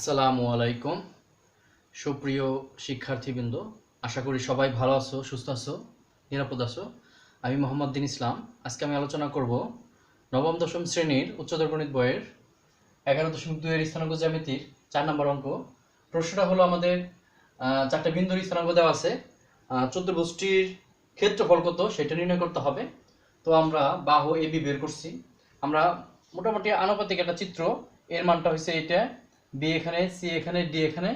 আসসালামু আলাইকুম সুপ্রিয় শিক্ষার্থীবৃন্দ, আশা করি সবাই ভালো আছো, সুস্থ আছো, নিরাপদ আছো। আমি মোহাম্মদ দিন ইসলাম। আজকে আমি আলোচনা করব নবম দশম শ্রেণীর উচ্চতর গণিত বইয়ের 11.2 এর স্থানাঙ্ক জ্যামিতির 4 নম্বর অঙ্ক। প্রশ্নটা হলো আমাদের চারটা বিন্দুর স্থানাঙ্ক দেওয়া আছে, চতুর্ভুজটির ক্ষেত্রফল কত সেটা নির্ণয় করতে হবে। তো আমরা বাহু এবি বের করছি। আমরা মোটামুটি আনুপাতিক একটা চিত্র, এর মানটা হচ্ছে এটা, বি এখানে, সি এখানে, ডি এখানে।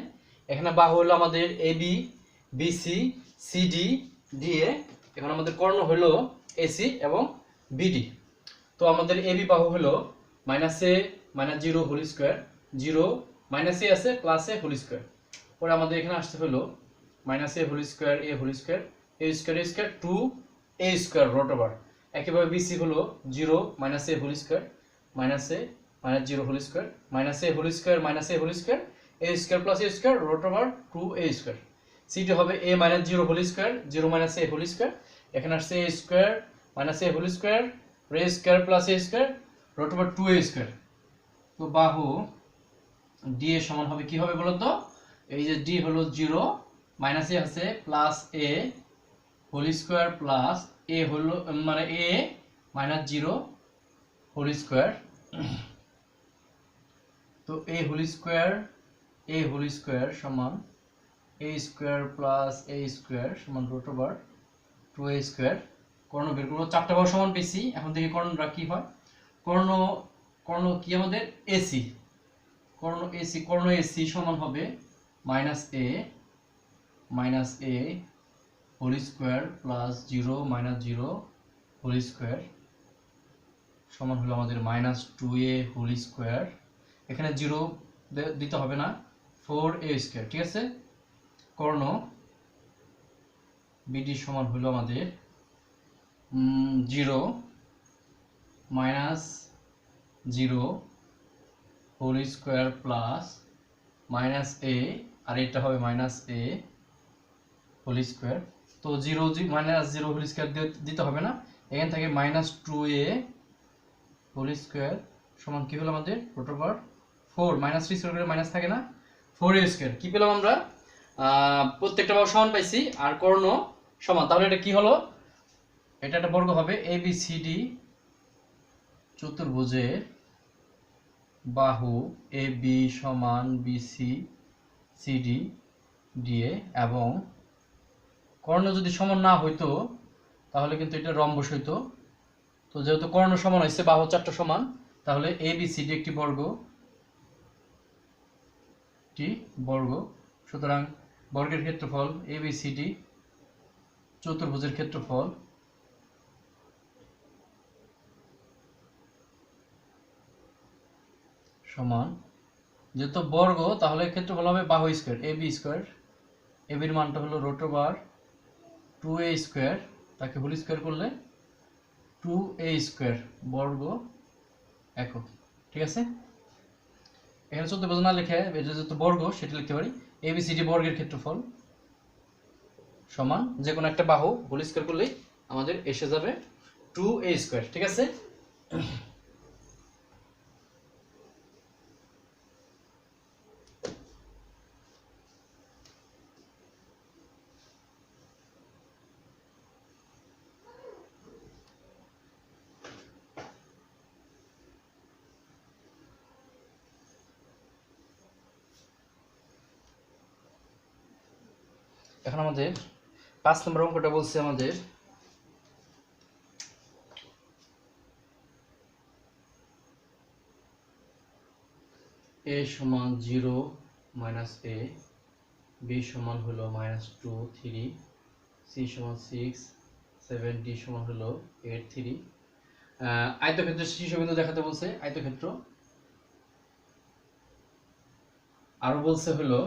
এখানে বাহু হলো আমাদের এবি, বিসি, সিডি, ডিএ। এখন আমাদের কর্ণ হলো এসি এবং বিডি। তো আমাদের এবি বাহু হলো -a -0 হোল স্কয়ার, 0 -a আছে +a হোল স্কয়ার। পরে আমাদের এখানে আসতে হলো -a whole square, a whole square, a square a square 2a square root over. একইভাবে বিসি হলো 0 -a whole square, -a -0 whole square, -a whole square, -a whole square, a square + a square root over 2a square. CD হবে a -0 whole square, 0 -a whole square. এখানে আসছে a square -a whole square, a square + a square root over 2a square. তো বাহু D এর সমান হবে কি হবে বলো তো? এই যে ডি হলো 0 -a আছে +a whole square plus a হলো মানে a -0 হোল স্কয়ার। তো a হোল স্কয়ার সমান a square plus a square সমান রুট ওভার 2a স্কয়ার। কর্ণ বের করব, চারটা বাহু সমান পেয়েছি। এখন দেখি কর্ণটা কি হয়। কর্ণ কর্ণ কি আমাদের এসি, কর্ণ এসি সমান হবে -a whole square plus 0 -0 whole square সমান হলো আমাদের -2a হোল স্কয়ার। এখানে 0 দিতে হবে না, 4a স্কয়ার। ঠিক আছে। কর্ণ বিডি সমান হলো আমাদের 0 -0 হোল স্কয়ার প্লাস -a, আর এটা হবে -a হোল স্কয়ার। তো 0 -0 হোল স্কয়ার দিতে হবে না, এখান থেকে -2a হোল স্কয়ার সমান কি হলো আমাদের রুট ওভার 4, -3 স্কয়ার করে মাইনাস থাকে না, 4a স্কয়ার। কি পেলাম আমরা? প্রত্যেকটা বাহু সমান পাইছি আর কর্ণ সমান। তাহলে এটা কি হলো? এটা একটা বর্গ হবে। ABCD চতুর্ভুজের বাহু AB সমান BC CD DA এবং কর্ণ যদি সমান না হইতো তাহলে কিন্তু এটা রম্বস হইতো। তো যেহেতু কর্ণ সমান হয়েছে, বাহু চারটা সমান, তাহলে ABCD একটি বর্গ। সুতরাং বর্গের ক্ষেত্রফল ABCD চতুর্ভুজের ক্ষেত্রফল সমান, যেহেতু বর্গ তাহলে ক্ষেত্রফল হবে বাহু স্কয়ার AB স্কয়ার। এবির মানটা হলো রুট ওভার 2a স্কয়ার, তাকে হোল স্কয়ার করলে 2a স্কয়ার বর্গ একক। ঠিক আছে। এখানে চতুর্ভুজ না লিখে এটা যেহেতু বর্গ সেটা লিখতে পারি ABCD বর্গের ক্ষেত্রফল সমান যে কোনো একটা বাহু হোল স্কয়ার করলেই আমাদের এসে যাবে 2a স্কয়ার। ঠিক আছে। এখন আমাদের 5 নম্বর অঙ্কটা বলছে আমাদের a সমান 0 -a, b সমান হলো -2 3, c সমান 6 7, d সমান হলো 8 3। আয়তক্ষেত্রের শীর্ষবিন্দু দেখাতে বলছে, আয়তক্ষেত্র। আরো বলছে হলো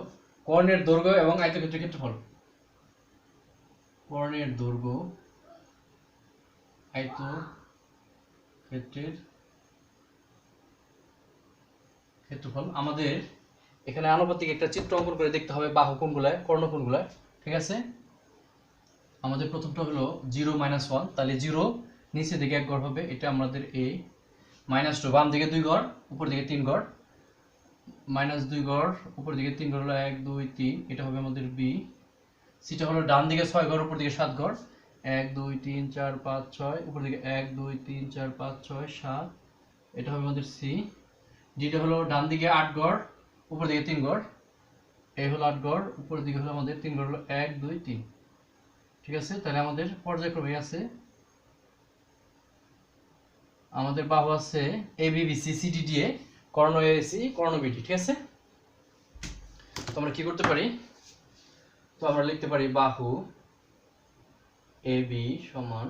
কর্ণের দৈর্ঘ্য এবং আয়তক্ষেত্রের ক্ষেত্রফল। কর্ণের দৈর্ঘ্য, আয়তক্ষেত্রের ক্ষেত্রফল। আমাদের এখানে আনুপাতিক একটা চিত্র অঙ্কন করে দেখতে হবে বাহু কোনগুলায়, কর্ণ কোনগুলায়। ঠিক আছে। আমাদের প্রথমটা হলো 0 -1, তাহলে 0 নিচে দিকে 1 ঘর হবে, এটা আমাদের a, -2 বাম দিকে 2 ঘর, উপর দিকে 3 ঘর, -2 গড়, উপর দিকে 3 গড় হলো 1 2 3, এটা হবে আমাদের বি। সিটা হলো ডান দিকে 6 গড়, উপর দিকে 7 গড়, 1 2 3 4 5 6, উপর দিকে 1 2 3 4 5 6 7, এটা হবে আমাদের সি। ডিটা হলো ডান দিকে 8 গড়, উপর দিকে 3 গড়, এই হলো 8 গড়, উপর দিকে হলো আমাদের 3 গড় হলো 1 2 3। ঠিক আছে, তাহলে আমাদের পর্যায়ক্রমে আছে, আমাদের বাহু আছে A B B C C D D A, কর্ণ এ সি কর্ণ বিডি। ঠিক আছে, তো আমরা কি করতে পারি, তো আমরা লিখতে পারি বাহু এ বি সমান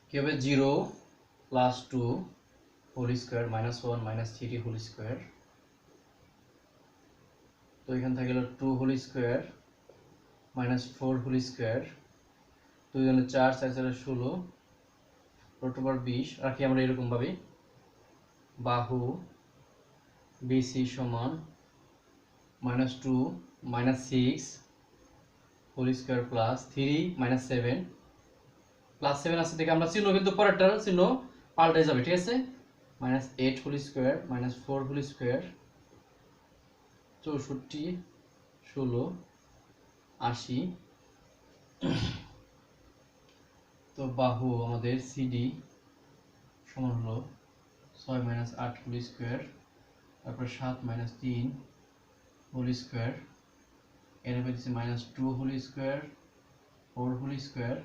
কি হবে 0 + 2 হোল স্কয়ার -1 -3 হোল স্কয়ার। তো এখান থেকে গেল 2 হোল স্কয়ার -4 হোল স্কয়ার, 2 গুণে 4 4 4 16 √20 রাখি আমরা এরকম ভাবে। বাহু বিসি সমান -2 -6 হোল স্কয়ার প্লাস 3 -7 প্লাস 7 আছে দেখে আমরা চিহ্ন কিন্তু পরেরটার চিহ্ন পাল্টে যাবে। ঠিক আছে, -8 হোল স্কয়ার -4 হোল স্কয়ার 64 16 80। তো বাহু আমাদের সিডি সমান হলো 6 - 8 হোল স্কয়ার, তারপর 7 - 3 হোল স্কয়ার, এর পেয়েছি -2 হোল স্কয়ার 4 হোল স্কয়ার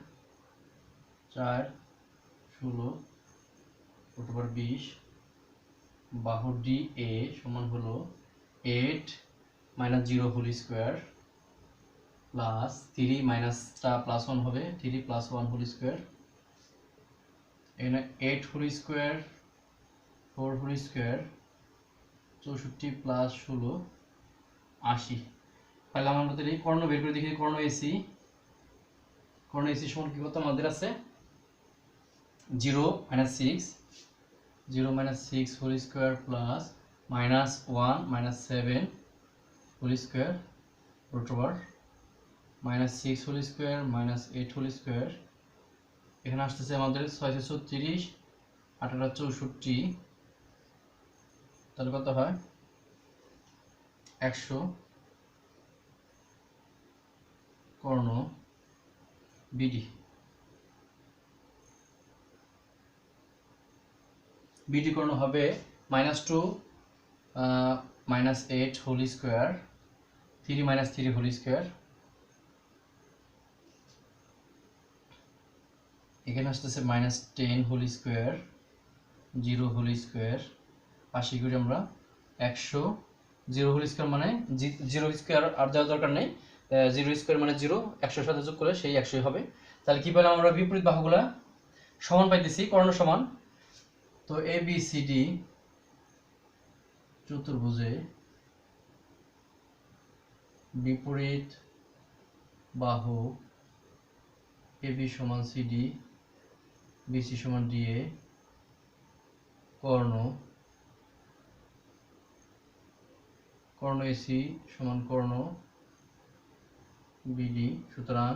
4 16 √20। বাহু ডি এ সমান হলো 8 - 0 হোল স্কয়ার প্লাস 3 মাইনাসটা +1 হবে 3 + 1 হোল স্কয়ার, এখানে 8 হোল স্কয়ার 4 হোল স্কয়ার 64 + 16 80। তাহলে আমাদের এই কর্ণ বের করে দেখি, কর্ণ এসি সমান কি কত আমাদের আছে 0 - 6 whole square plus -1 - 7 whole square -6 whole square -8 whole square. এখানে আসতেছে আমাদের 6 36 18 64, তাহলে কত হয় 100 কর্ণ বিডি। বিডি কর্ণ হবে -2 -8 হোল স্কয়ার 3 - 3 হোল স্কয়ার, এখানে আসতেছে -10 হোল স্কয়ার 0 হোল স্কয়ার, পাশে করি আমরা 100 0 হোল স্কয়ার মানে 0 স্কয়ার আর দেওয়ার দরকার নেই, 0 স্কয়ার মানে 0, 100 সাথে যোগ করলে সেই 100 হবে। তাহলে কি পেলাম আমরা, বিপরীত বাহুগুলা সমান পাইতেছি, কর্ণ সমান। তো এ বি সি ডি চতুর্ভুজে বিপরীত বাহু এ বি সমান সিডি, বিসি সমান ডিএ, কর্ণ এসি সমান কর্ণ বিডি। সুতরাং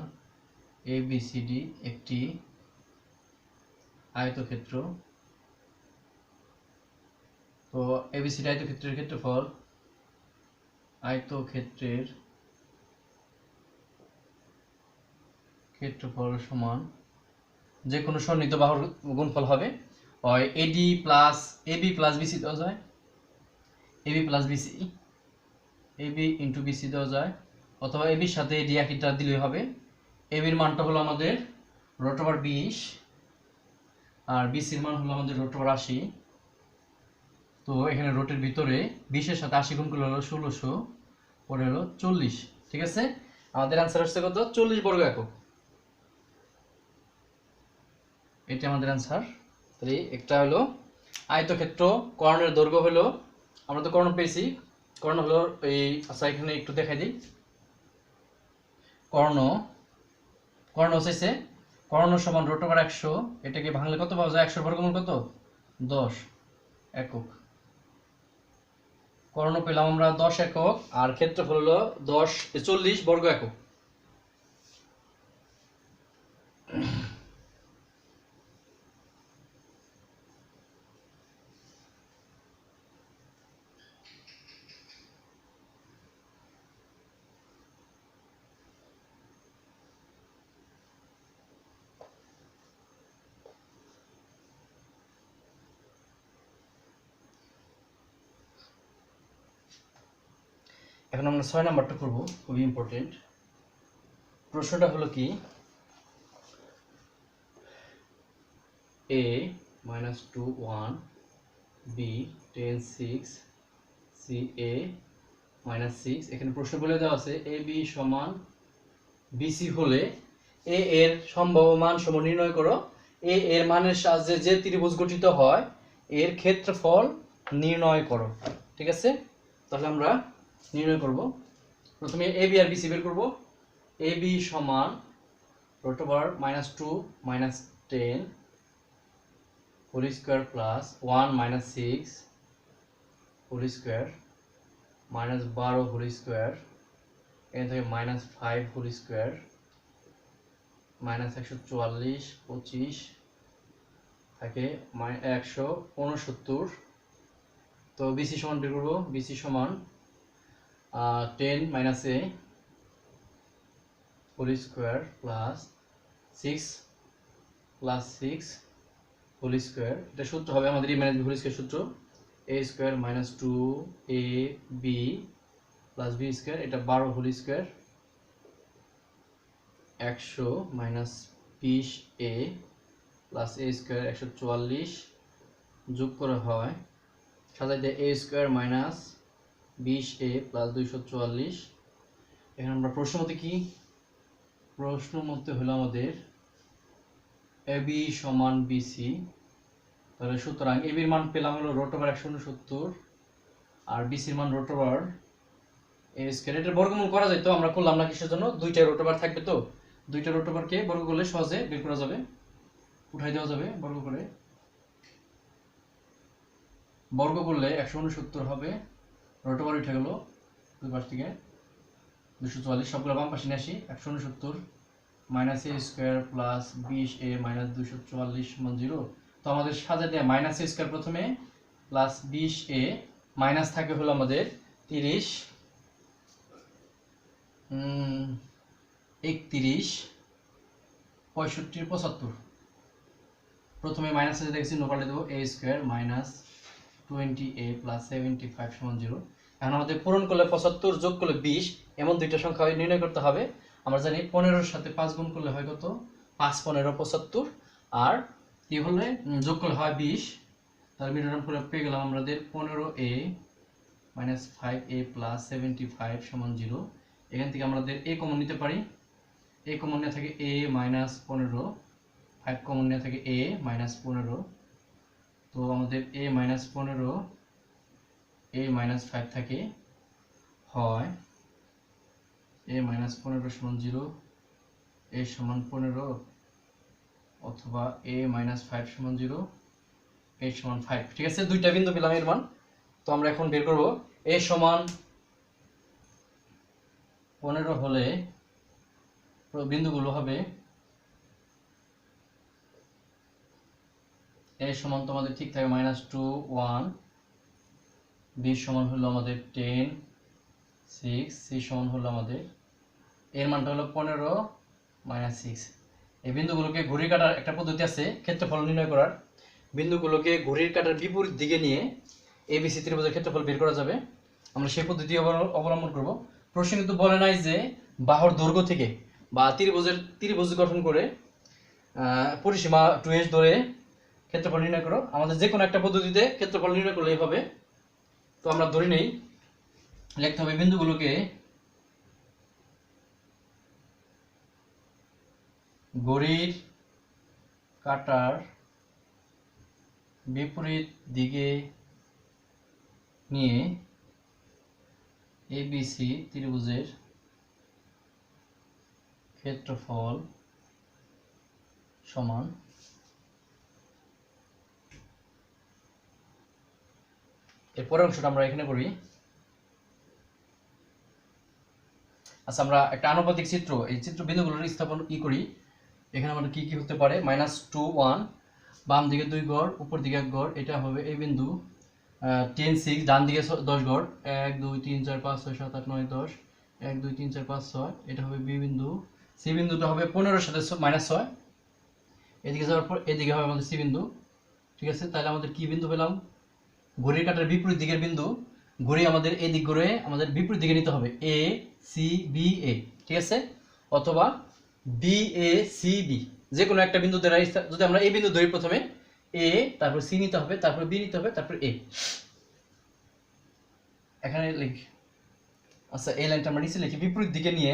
এ বি সি ডি একটি আয়তক্ষেত্র। তো এ বি সি ডি আয়তক্ষেত্রের ক্ষেত্রফল সমান যে কোনো সন্নিহিত বাহুর গুণফল হবে, হয় AD plus AB plus BC দেওয়া যায়, AB plus BC AB into BC দেওয়া যায়, অথবা এবির সাথে এডি একইটা দিলেই হবে। এবির মানটা হলো আমাদের √20 আর বিসির মান হলো আমাদের √80। তো এখানে রোটের ভিতরে 20-এর সাথে 80 গুণ করলে হলো 1600, পরে হলো 40। ঠিক আছে, আমাদের অ্যান্সার হচ্ছে কত 40 বর্গ একক, এটা আমাদের অ্যান্সার। তাহলে একটা হলো আয়তক্ষেত্র, কর্ণের দৈর্ঘ্য হলো, আমরা তো কর্ণ পেয়েছি, কর্ণ হলো এই, আচ্ছা এখানে একটু দেখাই দিই, কর্ণ হচ্ছে কর্ণ সমান √100, এটাকে ভাঙলে কত পাওয়া যায়, 100 বর্গমূল কত 10 একক। কর্ণ পেলাম আমরা 10 একক, আর ক্ষেত্রফল হলো 40 বর্গ একক। এখন আমরা 6 নাম্বারটা করব, খুবই ইম্পর্টেন্ট। প্রশ্নটা হলো কি, a -2 1 b 10 6 c a -6। এখানে প্রশ্ন বলে দেওয়া আছে a b সমান bc হলে a এর সম্ভাব্য মান সম নির্ণয় করো। a এর মানের সাহায্যে যে ত্রিভুজ গঠিত হয় এর ক্ষেত্রফল নির্ণয় করো। ঠিক আছে, তাহলে আমরা নির্ণয় করব। প্রথমে a b আর bc বের করব। a b সমান √2 - 10 whole square plus 1 - 6 whole square -12 whole square, এখান থেকে -5 হোল স্কয়ার, -144 25 থাকে 169। তো বিসি সমান বের করব। বিসি সমান 10 - a whole square plus 6 plus 6 whole square. এটা সূত্র হবে আমাদের a - b হোল স্কয়ার সূত্র, a square -2 a b plus b square, এটা 12 whole square 100 -20 a plus a square 144 যোগ করা হয়, সাজাই দেয় a স্কয়ার -20 a প্লাস 244। এখানে আমরা প্রশ্ন মতে কি, প্রশ্ন মতে হলো আমাদের ab সমান bc। তাহলে সুতরাং ab এর মান পেলাম হলো √169 আর bc এর মান √a স্কয়ার। এটার বর্গমূল করা যায়, তো আমরা করলাম না কিসের জন্য, দুইটা √, থাকবে তো দুইটা √কে বর্গ করলে সহজে বের করা যাবে, উঠাই দেওয়া যাবে বর্গ করে। বর্গ করলে 169 হবে, √, উঠে গেল দুই পাশ থেকে 244, সবগুলো বাম পাশে নিয়ে আসি। 169 - a স্কয়ার প্লাস 20 a - 244 সমান 0। তো আমাদের সাজা দেয়া -a স্কয়ার প্রথমে প্লাস 20 a মাইনাস থাকে হলো আমাদের 30 31 65 75। প্রথমে মাইনাস আছে দেখছি, চিহ্ন পাল্টে দেবো, a স্কয়ার -20a প্লাস 75 সমান 0। এখন আমাদের পূরণ করলে 75 যোগ করলে 20 এমন দুইটা সংখ্যা নির্ণয় করতে হবে। আমরা জানি 15 সাথে 5 গুণ করলে হয় কত, 5 15 75, আর কি হলে যোগ করলে হয় 20। তাহলে মিডল করে পেয়ে গেলাম আমাদের 15a - 5a প্লাস 75 সমান 0। এখান থেকে আমাদের a কমন নিতে পারি, a কমন নিয়ে থাকে a - 15, 5 কমন নিয়ে থাকে a - 15। তো আমাদের a - 15 a - 5 থাকে, হয় a - 15 সমান 0, a সমান 15, অথবা a - 5 সমান 0, a সমান 5। ঠিক আছে, দুইটা বিন্দু পেলাম এর মান। তো আমরা এখন বের করব a সমান 15 হলে বিন্দুগুলো হবে a সমান তো আমাদের ঠিক থাকে -2 1, b সমান হলো আমাদের 10 6, c সমান হলো আমাদের, এর মানটা হলো 15 - 6। এই বিন্দুগুলোকে ঘড়ির কাঁটার একটা পদ্ধতি আছে ক্ষেত্রফল নির্ণয় করার। বিন্দুগুলোকে ঘড়ির কাঁটার বিপরীত দিকে নিয়ে এবিসি ত্রিভুজের ক্ষেত্রফল বের করা যাবে। আমরা সেই পদ্ধতি অবলম্বন করব। প্রশ্ন কিন্তু বলে নাই যে বাহুর দৈর্ঘ্য থেকে বা ত্রিভুজ গঠন করে পরিসীমা 2h ধরে ক্ষেত্রফল নির্ণয় করো। আমাদের যে কোনো একটা পদ্ধতিতে ক্ষেত্রফল নির্ণয় করলেই হবে। তো আমরা ধরে নেই, লিখতে হবে বিন্দুগুলোকে ঘড়ির কাঁটার বিপরীত দিকে নিয়ে এবিসি ত্রিভুজের ক্ষেত্রফল সমান এর পরের অংশটা আমরা এখানে করি। আচ্ছা, আমরা একটা আনুপাতিক চিত্র, এই চিত্র বিন্দুগুলোর স্থাপন কি করি। এখানে আমাদের কি কি হতে পারে, -2 1, বাম দিকে 2 গড়, উপর দিকে 1 গড়, এটা হবে এই বিন্দু। 10 6, ডান দিকে 10 গড়, 1 2 3 4 5 6 7 8 9 10, 1 2 3 4 5 6, এটা হবে বি বিন্দু। সি বিন্দুটা হবে 15 এর সাথে -6, এদিকে যাওয়ার পর এদিকে হবে আমাদের সি বিন্দু। ঠিক আছে, তাহলে আমাদের কি বিন্দু পেলাম, ঘড়ির কাঁটার বিপরীত দিকের বিন্দু ঘুরে আমাদের এই দিক ঘুরে আমাদের বিপরীত দিকে নিতে হবে, এ সি বি এ, ঠিক আছে, অথবা বি এ সি বি, যে কোনো একটা বিন্দু দ্বারা যদি আমরা এই বিন্দু ধরি, প্রথমে এ, তারপর সি নিতে হবে, তারপর বি নিতে হবে, তারপর এ। এখানে লিখ, আচ্ছা এই লাইনটা আমরা নিচে লিখি, বিপরীত দিকে নিয়ে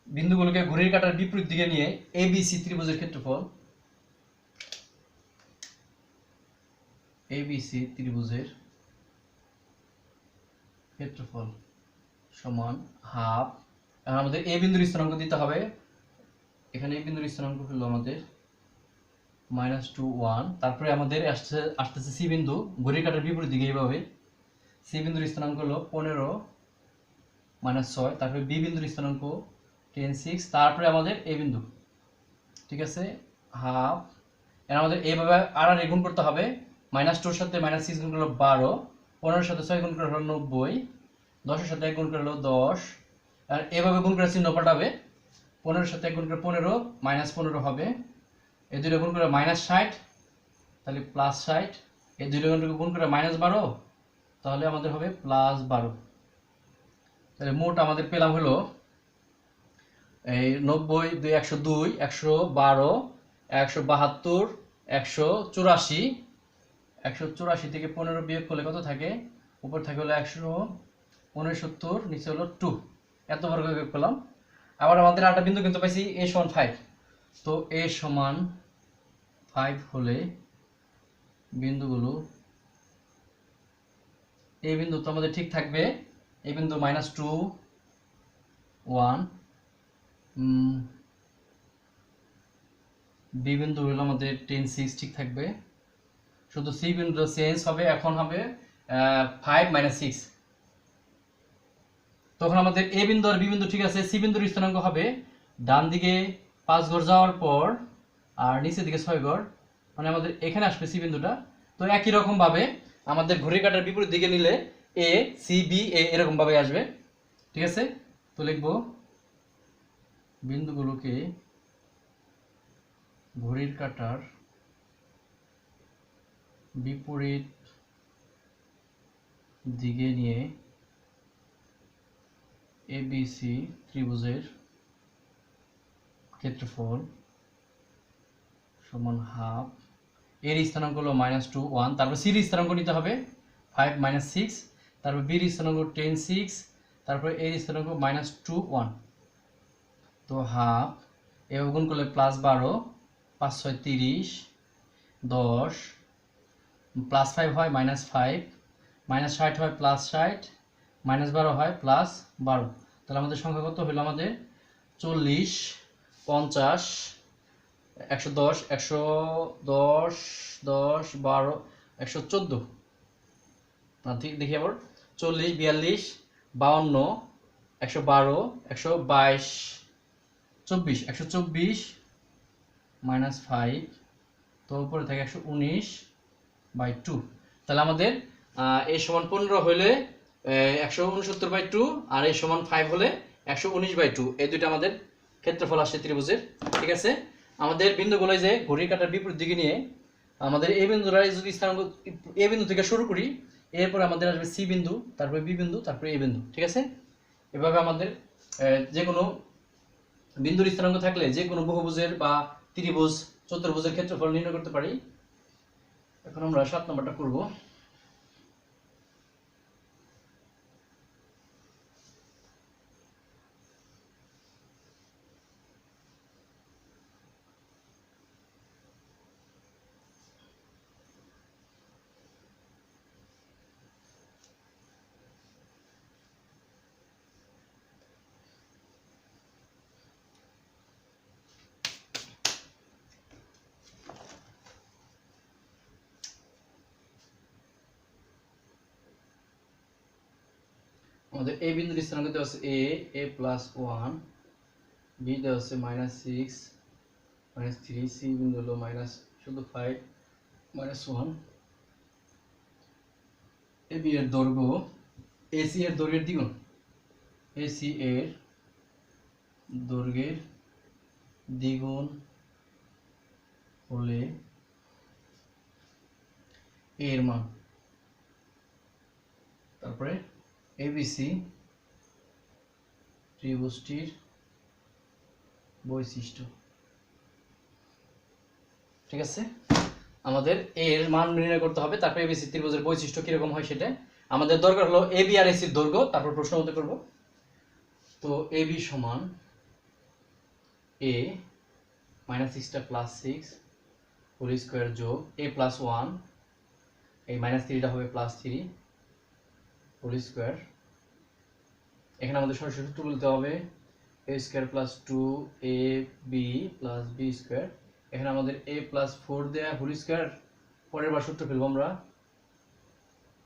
বিন্দুগুলোকে ঘড়ির কাঁটার বিপরীত দিকে নিয়ে এ বি সি ত্রিভুজের ক্ষেত্রফল, এবিসি ত্রিভুজের ক্ষেত্রফল সমান হাফ। এখন আমাদের এ বিন্দুর স্থানাঙ্ক দিতে হবে, এখানে এই বিন্দুর স্থানাঙ্ক হলো আমাদের -2 1, তারপরে আমাদের আসতেছে সি বিন্দু ঘড়ির কাঁটার বিপরীত দিকে, এইভাবে সি বিন্দুর স্থানাঙ্ক হলো 15 -6, তারপরে বি বিন্দুর স্থানাঙ্ক 10 6, তারপরে আমাদের এ বিন্দু, ঠিক আছে, হাফ। এখন আমাদের এইভাবে আর গুণ করতে হবে, -2 এর সাথে -6 গুণ করলে 12, 15 এর সাথে 6 গুণ করলে হলো 90, 10 এর সাথে 1 গুণ করলে হলো 10, আর এভাবে গুণ করে চিহ্ন পাল্টাবে, 15 এর সাথে 1 গুণ করে 15 -15 হবে, এই দুটো গুণ করে -60, তাহলে +60, এই দুটো গুণ করে -12, তাহলে আমাদের হবে +12। তাহলে মোট আমাদের পেলাম হলো এই 90 2 102 112 172 184, 184 থেকে 15 বিয়োগ করলে কত থাকে, উপর থাকে হলো 169, নিচে হলো 2, এত বর্গ বিয়োগ করলাম। আবার আমাদের আরেকটা বিন্দু কিন্তু পাইছি a সমান 5, তো a সমান 5 হলে বিন্দুগুলো, এই বিন্দু তো আমাদের ঠিক থাকবে, এই বিন্দু -2 1, বি বিন্দু হলো আমাদের 10 6 ঠিক থাকবে, শুধু সি বিন্দু চেঞ্জ হবে, এখন হবে 5 6। তখন আমাদের এ বিন্দু আর বি বিন্দু ঠিক আছে, সি বিন্দুর স্থানাঙ্ক হবে ডান দিকে 5 ঘর যাওয়ার পর আর নিচের দিকে 6 ঘর, মানে আমাদের এখানে আসবে সি বিন্দুটা। তো একই রকম ভাবে আমাদের ঘড়ির কাঁটার বিপরীত দিকে নিলে এ সি বি এ এরকম ভাবে আসবে, ঠিক আছে। তো লিখবো বিন্দুগুলোকে ঘড়ির কাঁটার বিপরীত দিকে নিয়ে এবিসি ত্রিভুজের ক্ষেত্রফল সমান হাফ, এর স্থানাঙ্ক হলো -2 1, তারপর সির স্থানাঙ্ক নিতে হবে 5 6, তারপর বির স্থানাঙ্ক 10 6, তারপর এর স্থানাঙ্ক -2 1, তো হাফ, এ গুণ করলে +12, 5 6 30, 10, +5 হয় -5, -60 হয় +60, -12 হয় +12, তাহলে আমাদের সংখ্যা কত হলো, আমাদের 40 50 110 110 10 12 114, ঠিক দেখি আবার 40 42 52 112 122 24 124 -5, তো উপরে থাকে 119/2, তাহলে আমাদের a সমান 15 হলে 169/2, আর a সমান 5 হলে 119/2, এই দুটো আমাদের ক্ষেত্রফল আসছে ত্রিভুজের, ঠিক আছে। আমাদের বিন্দুগুলো যে ঘড়ির কাঁটার বিপরীত দিকে নিয়ে আমাদের এই বিন্দুরা যদি স্থানাঙ্ক এ বিন্দু থেকে শুরু করি, এরপর আমাদের আসবে সি বিন্দু, তারপরে বি বিন্দু, তারপরে এ বিন্দু, ঠিক আছে। এভাবে আমাদের যে কোনো বিন্দুর স্থানাঙ্ক থাকলে যে কোনো বহুভুজের বা ত্রিভুজ চতুর্ভুজের ক্ষেত্রফল নির্ণয় করতে পারি। এখন আমরা 7 নম্বরটা করব। আমাদের এ বিন্দুর স্থানাঙ্ক দেওয়া আছে a +1, বি দেওয়া আছে -6 -3, সি বিন্দু হলো শুধু 5 -1, এ বি এর দৈর্ঘ্য এসি এর দৈর্ঘ্যের দ্বিগুণ, এসি এর দৈর্ঘ্যের দ্বিগুণ হলে এ এর মান, তারপরে এবিসি ত্রিভুজটির বৈশিষ্ট্য। ঠিক আছে, আমাদের এ এর মান নির্ণয় করতে হবে, তারপরে এবিসি ত্রিভুজের বৈশিষ্ট্য কিরকম হয় সেটা আমাদের দরকার হলো। এবি আর এসির দৈর্ঘ্য, তারপর প্রশ্ন মতো করব। তো এবি সমান এ মাইনাস সিক্সটা প্লাস সিক্স হোল স্কোয়ার যোগ এ প্লাস ওয়ান, এই মাইনাস থ্রিটা হবে প্লাস থ্রি হোল স্কোয়ার। এখানে আমাদের সরাসরি সূত্র বলতে হবে a square plus two A B plus b square. এখানে আমাদের এ প্লাস ফোর দেয়া হোল স্কোয়ার, পরের বার সূত্র ফেলবো আমরা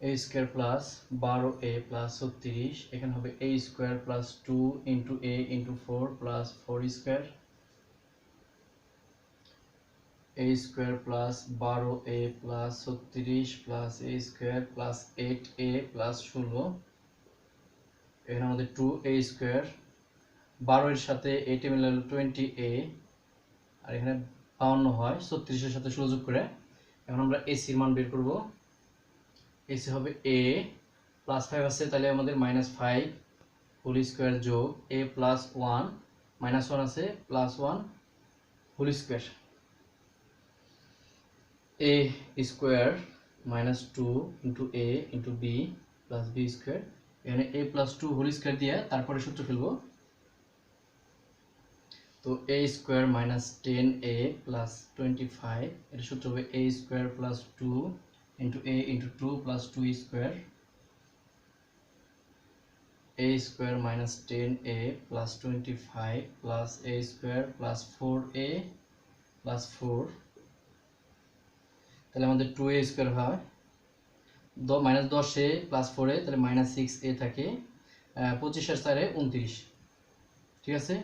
এ স্কোয়ার প্লাস 12a প্লাস 36, এখানে হবে a square plus two into a into four plus four square, a square plus 12a plus 36 plus a square plus 8a plus 16। এখানে আমাদের 2a স্কোয়ার, 12 এর সাথে 8 মিলে 20a, আর এখানে 52 হয় 36 এর সাথে 16 যোগ করে। এখন আমরা এসির মান বের করব। এসি হবে এ প্লাস 5 আছে, তাহলে আমাদের মাইনাস 5 হোল স্কোয়ার যোগ এ প্লাস 1 মাইনাস 1 আছে plus 1 whole square, a square minus 2 into a into b plus b square. এখানে এ প্লাস 2 হোল স্কোয়ার দিয়ে তারপরে সূত্র ফেলবো। তো এ স্কোয়ার মাইনাস 10a প্লাস 25, এটা সূত্র হবে a square plus 2 into a into 2 plus 2 square, a square minus 10a plus 25 plus a square plus 4a plus 4, তাহলে আমাদের 2a স্কোয়ার হয় মাইনাস 10a প্লাস 4a, তাহলে মাইনাস 6a থাকে, 25 আর 4 29। ঠিক আছে,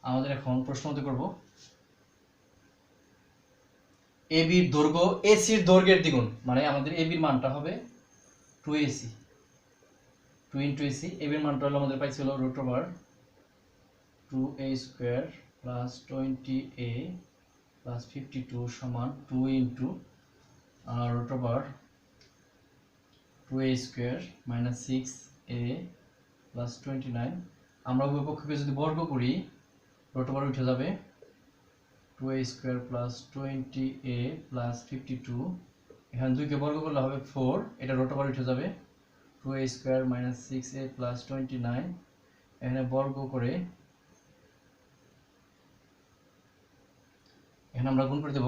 আমাদের এখন প্রশ্ন মতো করব। এবির দৈর্ঘ্য এসির দৈর্ঘ্যের দ্বিগুণ, মানে আমাদের এবির মানটা হবে 2ac, 2 ইন্টু এসি। এবির মানটা হলো আমাদের পাইছিল root over 2a square plus 20a plus 52 সমান 2 into root over 2a square minus 6a plus 29। আমরা উভয় পক্ষকে যদি বর্গ করি রুট ওভার উঠে যাবে 2a square plus 20a plus 52, এখানে 2 কে বর্গ করলে হবে 4, এটা রুট ওভার উঠে যাবে 2a square minus 6a plus 29, এখানে বর্গ করে এখানে আমরা গুণ করে দেব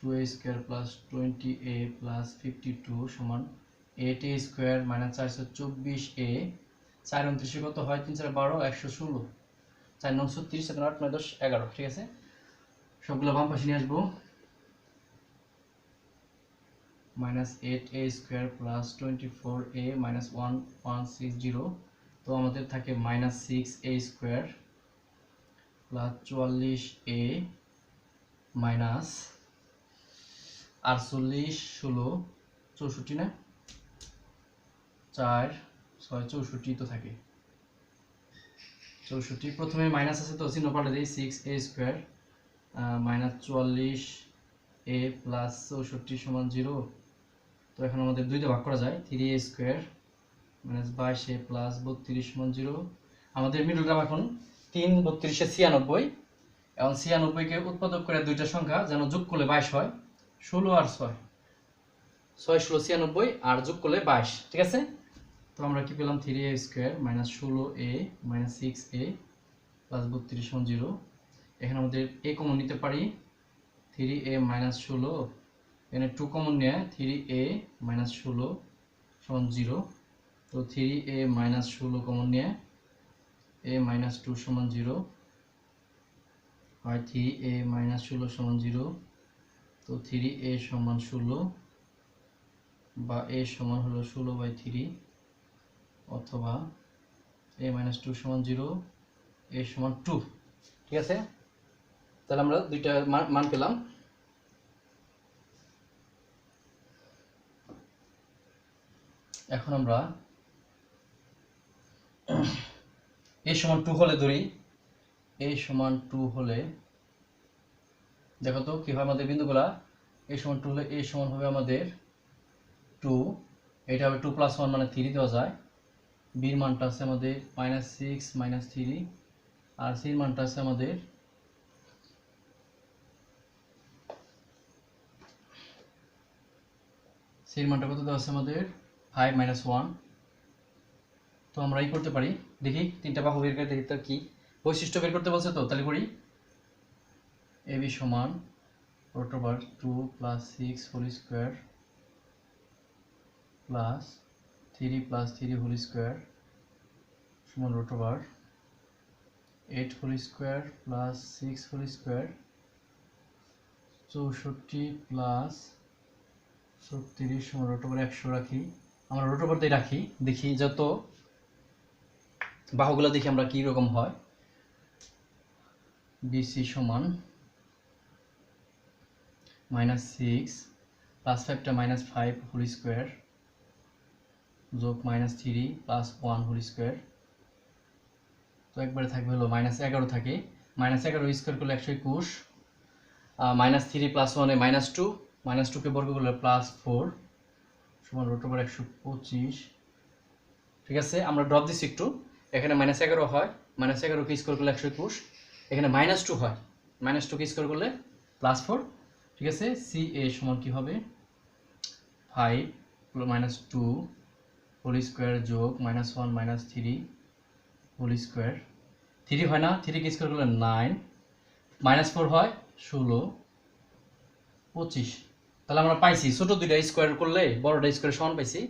2a square plus 20a plus 52 সমান 8a স্কোয়ার মাইনাস 424a, 4 29 কত হয় 3 4 12 116, 4 9 36 7 8 9 10 11। ঠিক আছে, সবগুলো বাম পাশে নিয়ে আসবো। Minus 8a square plus 24a minus 1160, তো আমাদের থাকে minus 6a square plus 44a minus 48 16 64 না 4 6 64 তো থাকে 64। প্রথমে মাইনাস আছে তো চিহ্ন পাল্টে দেই 6a square minus 44a plus 64 সমান 0। তো এখন আমাদের 2 দিয়ে ভাগ করা যায় 3a square minus 22a plus 32 সমান 0। আমাদের মিডল টার্ম এখন 3 32 96, এবং 96 কে উৎপাদক করে দুইটা সংখ্যা যেন যোগ করলে 22 হয়, 16 আর 6 6 16 96 আর যোগ করলে 22। ঠিক আছে, তো আমরা কি পেলাম 3a square minus 16a minus 6a plus 32 সমান 0। এখানে আমাদের a কমন নিতে পারি 3a মাইনাস 16, এখানে 2 কমন নিয়ে 3a মাইনাস 16 সমান 0। তো 3a মাইনাস 16 কমন নিয়ে a মাইনাস 2 সমান 0 হয়, 3a মাইনাস 16 সমান 0। তো 3a সমান 16 বা a সমান হলো 16/3, অথবা a মাইনাস 2 সমান 0, a সমান 2। ঠিক আছে, তাহলে আমরা দুইটা মান পেলাম। এখন আমরা a সমান 2 হলে ধরি, a সমান 2 হলে দেখো তো কি হয় আমাদের বিন্দুগুলা a সমান 2 হলে a সমান হবে আমাদের 2, এটা হবে 2 + 1 মানে 3 দেওয়া যায়। b এর মানটা আছে আমাদের -6 - 3, আর c এর মানটা আছে আমাদের c এর মানটা কত দেওয়া আছে আমাদের 5 - 1। তো আমরা এই করতে পারি, দেখি তিনটা বাহু বের করে দেখি তার কি বৈশিষ্ট্য বের করতে বলছে। তো তাহলে করি ab সমান √2 + 6 whole square plus 3 + 3 whole square সমান √8 whole square plus 6 whole square 64 plus 36 সমান √100 রাখি। আমরা √, দিয়ে রাখি, দেখি যত বাহুগুলো দেখি আমরা কি রকম হয়। BC সমান -6 + 5টা -5 হোল স্কয়ার যোগ -3 + 1 হোল স্কয়ার, তো একবারে থাকবে হলো -11 থাকে, -11 স্কয়ার করলে 121, -3 + 1 এ -2, -2 কে বর্গ করলে +4 সমান √125। ঠিক আছে, আমরা ড্রপ দিচ্ছি একটু, এখানে -11 হয়, -11 কে স্কয়ার করলে 121, এখানে -2 হয়, -2 কে স্কয়ার করলে +4। ঠিক আছে, CA সমান কি হবে 5 - 2 হোল স্কয়ার যোগ -1 - 3 হোল স্কয়ার, 3 হয় না, 3 কে স্কয়ার করলে 9, -4 হয় 16, 25। তাহলে আমরা পাইছি ছোট দুইটা স্কয়ার করলে বড়টা স্কয়ার সমান পাইছি,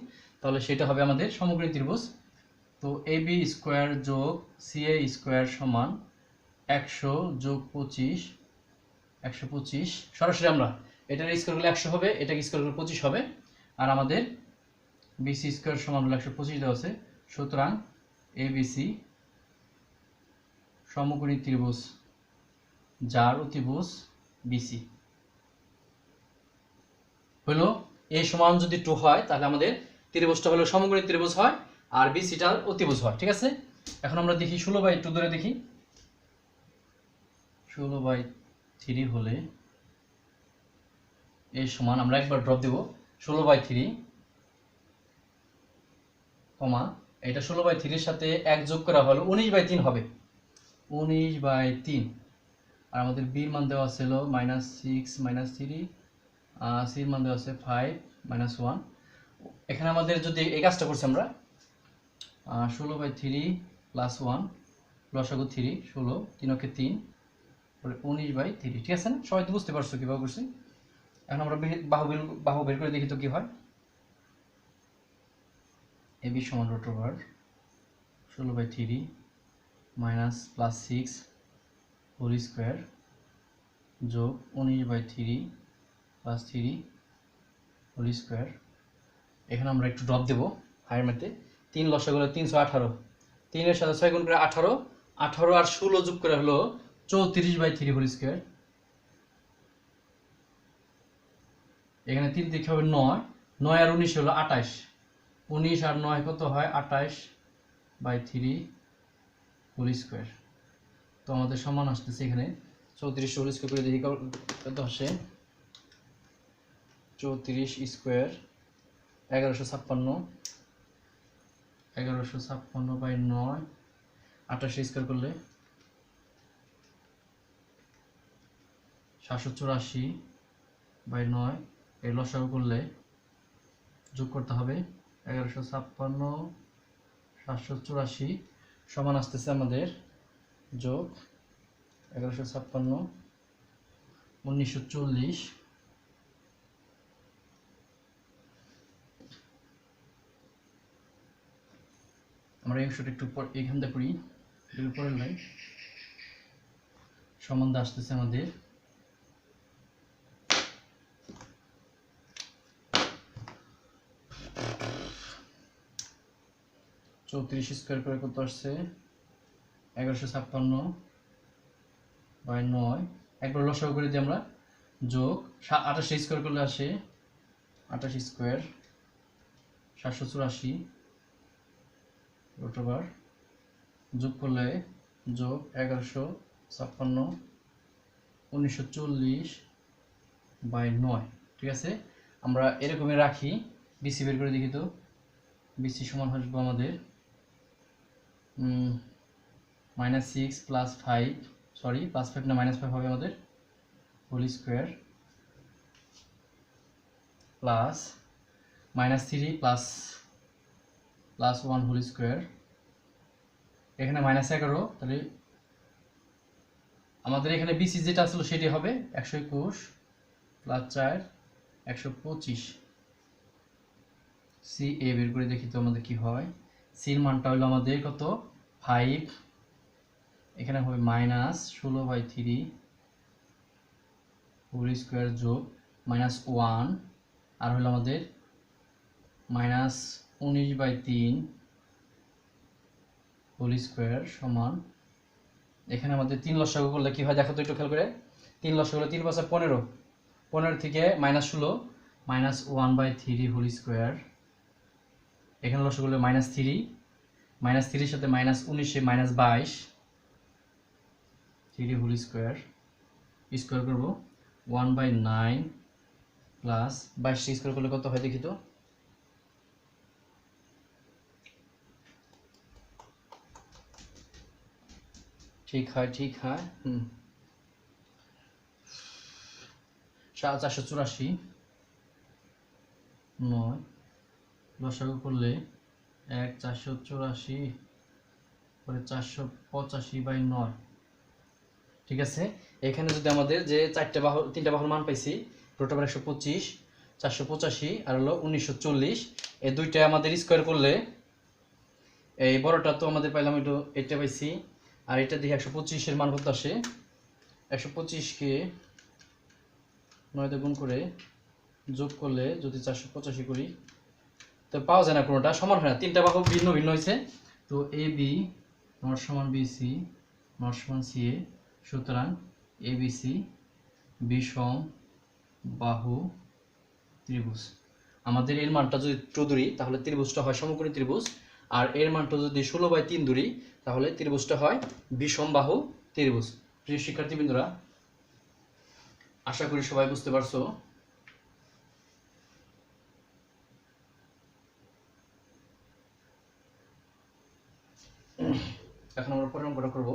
তাহলে সেটা হবে আমাদের সমকোণী ত্রিভুজ। তো AB স্কয়ার যোগ CA স্কয়ার সমান 100 যোগ 25, 125। সরাসরি আমরা এটার স্কয়ার করলে 100 হবে, এটাকে স্কয়ার করলে 25 হবে, আর আমাদের BC স্কয়ার সমান হলো 125 দেওয়া আছে। সুতরাং ABC সমকোণী ত্রিভুজ যার অতিভুজ BC হলো A সমান যদি 2 হয় তাহলে আমাদের ত্রিভুজটা হলো সমকোণী ত্রিভুজ হয়, আর BCটা অতিভুজ হয়। ঠিক আছে, এখন আমরা দেখি 16/2 ধরে দেখি। 16/3 হলে A সমান, আমরা একবার ড্রপ দেব, 16/3 কমা এটা 16/3 এর সাথে 1 যোগ করা হলো 19/3 হবে, 19/3। আর আমাদের b এর মান দেওয়া ছিল -6 - 3, c এর মান দেওয়া আছে 5 - 1। এখানে আমাদের যদি এই কাজটা করছি আমরা 16/3 + 1 লসাগু 3, 16, 3 × 3 19/3। ঠিক আছে না, সবাই তো বুঝতে পারছো কিভাবে করছি। এখন আমরা বাহু বের করে দেখি তো কি হয়। AB সমান √16/3 -+6 হোল স্কয়ার যোগ 19/3 + 3 হোল স্কয়ার। এখানে আমরা একটু ড্রপ দেব হায়ের ম্যাথে, 3 লসাগু 318, 3 এর সাথে 6 গুণ করে 18, 18 আর 16 যোগ করে হলো 34/3 হোল স্কয়ার। এখানে 3 থেকে হবে 9, 9 আর 19 হলো 28, 19 আর 9 কত হয় 28/3 হোল স্কয়ার। তো আমাদের সমান আসতেছে এখানে 34 হোল স্কয়ার করে দেখি কত আসে। 34 স্কয়ার 1156, 1156/9, 28 স্কয়ার করলে 784/9, এর লসাগু করলে যোগ করতে হবে 1156, 784 সমান আসতেছে আমাদের যোগ 1156, 1940। আমরা এই অংশটা একটু এখান থেকে করি, এর পরের লাইন সমান আসতেছে আমাদের 34 স্কয়ার করে কত আসছে 1156/9, একবার লসাগু করে দিই আমরা, যোগ 28 স্কয়ার করলে আসে 28 স্কয়ার 784 √, যোগ করলে যোগ 1156, 1940/9। ঠিক আছে, আমরা এরকমই রাখি। বিসি বের করে দেখি তো। বিসি সমান আসবো আমাদের -6 + 5, সরি +5 না -5 হবে আমাদের, whole square plus -3 plus 1 whole square, এখানে -11, তাহলে আমাদের এখানে বিসি যেটা আসলে সেটি হবে 121 + 4 125। সি এ বের করে দেখি তো আমাদের কি হয়। সির মানটা হলো আমাদের কত, 5, এখানে হবে -16/3 হোল স্কোয়ার যোগ -1, আর হলো আমাদের -19/3 হোল স্কোয়ার সমান, এখানে আমাদের 3 লসাগু করলে কি হয় দেখো তো একটু খেয়াল করে। 3 লসাগু করলে 3 × 5 = 15, 15 থেকে -16 -1/3 হোল স্কোয়ার, এখানে লসাগু করলে -3, -3 সাথে -19 -22, 3 হোল স্কোয়ার স্কোয়ার করবো 1/9 প্লাস 22 স্কোয়ার করলে কত হয় দেখি তো। ঠিক হয় 484, 9 লসাগু করলে 1 484 পরে 485/9। ঠিক আছে, এখানে যদি আমাদের যে 3টা বাহুর মান পাইছি, রুট ওভার 125, 485 আর হলো 1940, এই দুইটা আমাদের স্কোয়ার করলে, এই বড়টা তো আমাদের পাইলাম এটা পাইছি, আর এটা দেখি 125-এর মান কত আসে। 125-কে 9 দিয়ে গুণ করে যোগ করলে যদি 485 করি তো পাওয়া যায় না, কোনোটা সমান হয় না, 3টা বাহু ভিন্ন ভিন্ন হয়েছে। তো এ বি নট সমান বিসি নট সমান সিএ, সুতরাং এবিসি বিষম বাহু ত্রিভুজ। আমাদের এর মানটা যদি 2 ধরি তাহলে ত্রিভুজটা হয় সমকোণী ত্রিভুজ, আর এর মানটা যদি 16/3 ধরি তাহলে ত্রিভুজটা হয় বিষম বাহু ত্রিভুজ। প্রিয় শিক্ষার্থীবৃন্দরা, আশা করি সবাই বুঝতে পারছো। এখন আমরা পরের অঙ্কটা করব।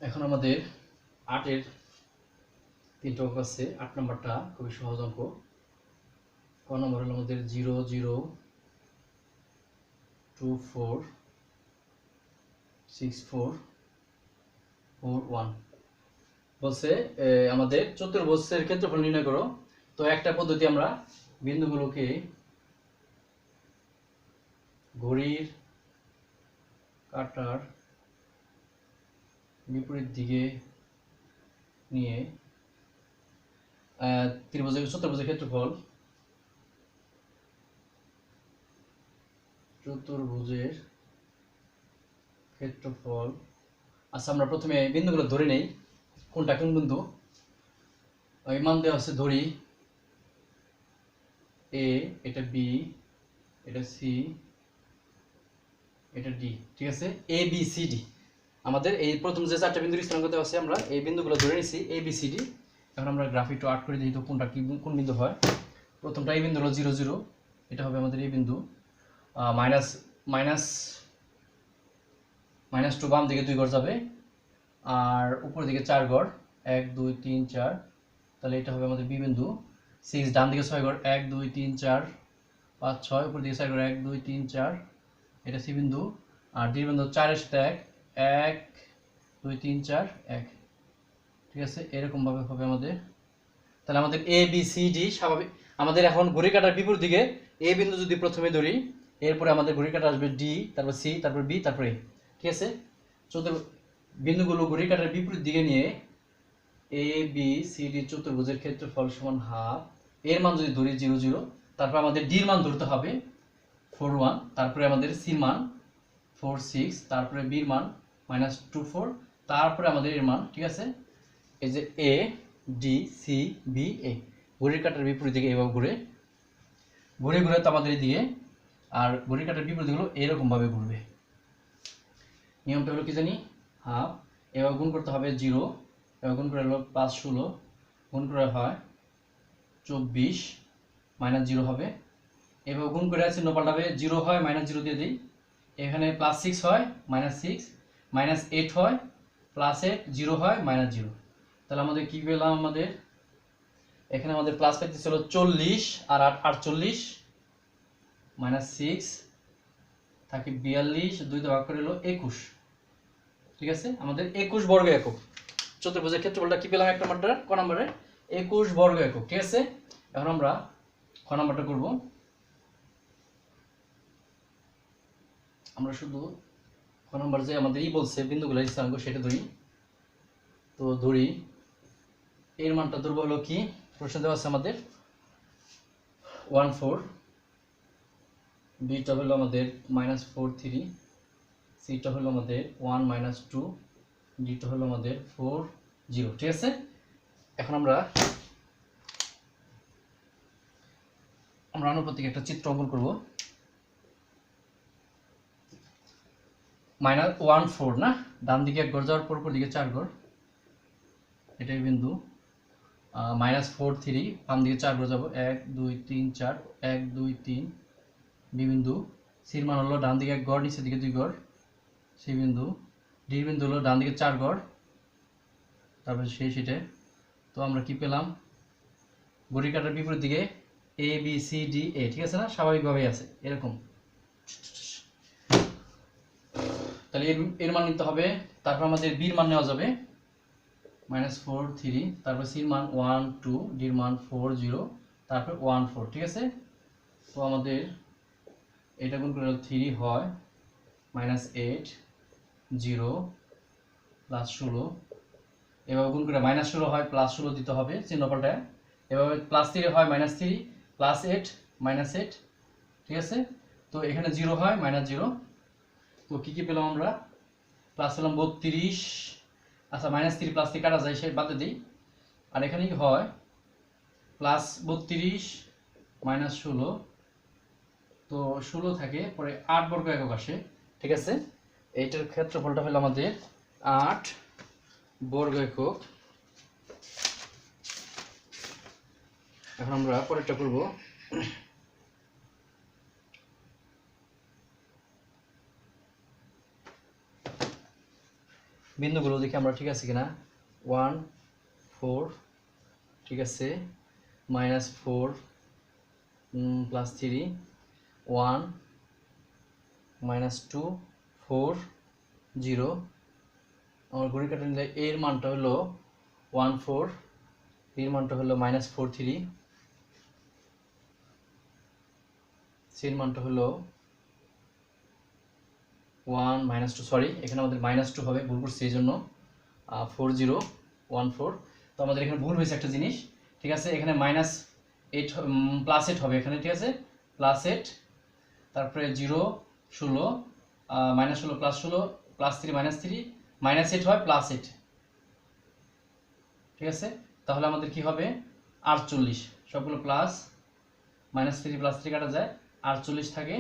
এখন আমাদের 8-এর 3টা অঙ্ক আছে। 8 নম্বরটা খুবই সহজ অঙ্ক। ক নম্বর হলো আমাদের 0 0 2 4 6 4 4 1 বলছে আমাদের চতুর্ভুজের ক্ষেত্রফল নির্ণয় করো। তো একটা পদ্ধতি, আমরা বিন্দুগুলোকে ঘড়ির কাঁটার বিপরীত দিকে নিয়ে চতুর্ভুজের ক্ষেত্রফল আচ্ছা, আমরা প্রথমে বিন্দুগুলো ধরে নেই, কোনটা কোন বিন্দু। এই মান দেওয়া আছে, ধরি এ, এটা বি, এটা সি, এটা ডি। ঠিক আছে, এ বি সি ডি। আমাদের এই প্রথম যে 4টা বিন্দুর স্থানাঙ্ক দেওয়া আছে, আমরা এই বিন্দুগুলো ধরে নিছি এ বি সি ডি। এখন আমরা গ্রাফ একটু আর্ট করে দিই তো কোনটা কোন বিন্দু হয়। প্রথমটা এই বিন্দু হলো 0 0, এটা হবে আমাদের এই বিন্দু। -2 বাম দিকে 2 ঘর যাবে, আর উপর দিকে 4 ঘর, 1 2 3 4, তাহলে এটা হবে আমাদের বি বিন্দু। 6 ডান দিকে 6 ঘর, 1 2 3 4 5 6, উপর দিকে 4 ঘর, 1 2 3 4, এটা সি বিন্দু। আর ডি বিন্দু 4 এর সাথে 1 2 3 4 1। ঠিক আছে, এরকম ভাবে হবে আমাদের। তাহলে আমাদের এ বি সি ডি স্বাভাবিক। আমাদের এখন ঘড়ি কাঁটার বিপরীত দিকে এ বিন্দু যদি প্রথমে ধরি, এরপরে আমাদের ঘড়ি কাঁটা আসবে ডি, তারপর সি, তারপর বি, তারপর এ। ঠিক আছে। বিন্দুগুলো ঘড়ির কাঁটার বিপরীত দিকে নিয়ে এ বি সি ডি চতুর্ভুজের ক্ষেত্রফল সমান হাফ, এর মান যদি ধরি 0 0, তারপর আমাদের ডির মান ধরতে হবে 4 1, তারপরে আমাদের সি মান 4 6, তারপরে বির মান -2 4, তারপরে আমাদের এর মান, ঠিক আছে, এই যে A D C B A ঘড়ির কাঁটার বিপরীত দিকে এভাবে ঘুরে ঘুরে ঘুরে তো আমাদের দিয়ে, আর ঘড়ির কাঁটার বিপরীত দিকে এরকম ভাবে ঘুরবে। নিয়মটা হলো কি জানি, হাফ, এবার গুণ করতে হবে 0, এবার গুণ করে হলো +16, গুণ করে হয় 24, -0 হবে, এবার গুণ করে আছে পাল্টাবে 0 হয় -0 দিয়ে দিই, এখানে +6 হয় -6, -8 হয় +8, 0 হয় -0, তাহলে আমাদের কি পেলাম, আমাদের এখানে আমাদের প্লাস পাইতেছে হলো 40 আর 48, -6 থাকে 42, 2 দিয়ে ভাগ করে হলো 21, ঠিক আছে, আমাদের 21 বর্গ একক। চতুর্ভুজের ক্ষেত্রফলটা কি পেলাম, 1 নম্বরটা, ক নম্বরে 21 বর্গ একক, ঠিক আছে। এখন আমরা খ নম্বরটা করব। আমরা শুধু খ নম্বর যে আমাদের বলছে বিন্দুগুলোর স্থানাঙ্ক সেটা ধরি, তো ধরি এর মানটা ধরবো হলো কি, প্রশ্ন দেওয়া আছে আমাদের 1 4, বিটা হলো আমাদের -4 3, সিটা হলো আমাদের 1 -2, ডিটা হলো আমাদের 4 0, ঠিক আছে। এখন আমরা আনুপাতিক একটা চিত্র অঙ্কন করব। -1 4 না, ডান দিকে 1 ঘর যাওয়ার পর উপর দিকে 4 ঘর, এটাই বিন্দু। -4 3, বাম দিকে 4 ঘর যাব, 1 2 3 4, 1 2 3, বি বিন্দু। সির মান হলো ডান দিকে 1 ঘর, নিচের দিকে 2 ঘর, সি বিন্দু। ডি বিন্দু হলো ডান দিকে 4 ঘর, তারপর সেটা। তো আমরা কি পেলাম, ঘড়ির কাঁটার বিপরীত দিকে A B C D A, ঠিক আছে না, স্বাভাবিকভাবেই আছে এরকম। তাহলে এর মান নিতে হবে, তারপর আমাদের বির মান নেওয়া যাবে -4 3, তারপর সির মান 1 2, ডির মান 4 0, তারপর 1 4, ঠিক আছে। তো আমাদের এটা গুণ করে 3 হয় -8 0 +16, এভাবে গুণ করে -16 হয় +16 দিতে হবে চিহ্ন পাল্টায়, এভাবে +3 হয় -3, +8 -8, ঠিক আছে। তো এখানে 0 হয় -0, তো কি কি পেলাম আমরা, প্লাস পেলাম 32, আচ্ছা -3 +3 কাটা যায়, সে বাদে দিই, আর এখানে কি হয় +32 -16, তো 16 থাকে, পরে 8 বর্গ একক আসে, ঠিক আছে। এইটার ক্ষেত্রফলটা হলো আমাদের 8 বর্গ একক। এখন আমরা পরেরটা করব। বিন্দুগুলো দেখি আমরা ঠিক আছে কিনা, 1 4, ঠিক আছে, -4 +3 1 -2 4 0, আমার ঘড়ির কাঁটা নিলে এর মানটা হলো 1 4, এর মানটা হলো -4 3, সির মানটা হলো 1 -2, সরি এখানে আমাদের -2 হবে, ভুল করছি এই জন্য 4 0 1 4, তো আমাদের এখানে ভুল হয়েছে একটা জিনিস, ঠিক আছে, এখানে -8 +8 হবে এখানে, ঠিক আছে, +8, তারপরে 0 16, -16 +16 +3 -3, -8 হয় +8, ঠিক আছে। তাহলে আমাদের কি হবে 48, সবগুলো প্লাস, -3 +3 কাটা যায়, 48 থাকে,